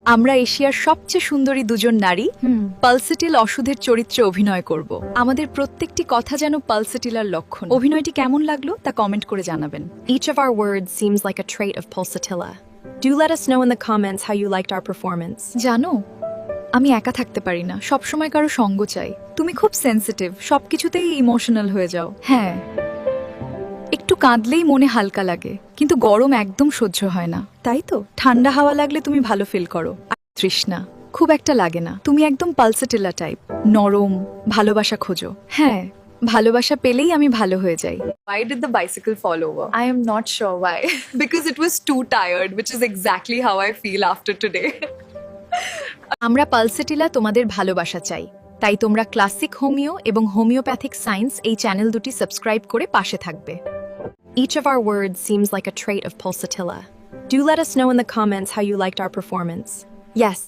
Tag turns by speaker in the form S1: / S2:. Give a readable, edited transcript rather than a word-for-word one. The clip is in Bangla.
S1: আমরা এশিয়ার সবচেয়ে সুন্দরী দুজন নারী পালসেটিল ওষুধের চরিত্রে অভিনয় করব। আমাদের প্রত্যেকটি কথা যেন পালসেটিলার লক্ষণ। অভিনয়টি কেমন লাগলো তা কমেন্ট করে জানাবেন।
S2: Each of our words seems like a trait of Pulsatilla. Do let us know in the comments how you liked our performance.
S1: জানো, আমি একা থাকতে পারি না, সবসময় কারো সঙ্গ চাই। তুমি খুব সেনসিটিভ, সবকিছুতেই ইমোশনাল হয়ে যাও। হ্যাঁ, একটু কাঁদলেই মনে হালকা লাগে, কিন্তু গরম একদম সহ্য হয় না। তাই তো, ঠান্ডা হাওয়া লাগলে তুমি ভালো ফিল করো। আর তৃষ্ণা খুব একটা লাগে না। তুমি একদম পালসেটিলা টাইপ, নরম, ভালোবাসা খোঁজো। হ্যাঁ, ভালোবাসা পেলেই আমি ভালো হয়ে যাই। Why did the bicycle fall over? I am not sure why. Because it was too tired, which is exactly how I feel after today. আমরা পালসেটিলা তোমাদের ভালোবাসা চাই, তাই তোমরা ক্লাসিক হোমিও এবং হোমিওপ্যাথিক সায়েন্স এই চ্যানেল দুটি সাবস্ক্রাইব করে পাশে থাকবে।
S2: Each of our words seems like a trait of Pulsatilla. Do let us know in the comments how you liked our performance.
S1: Yes,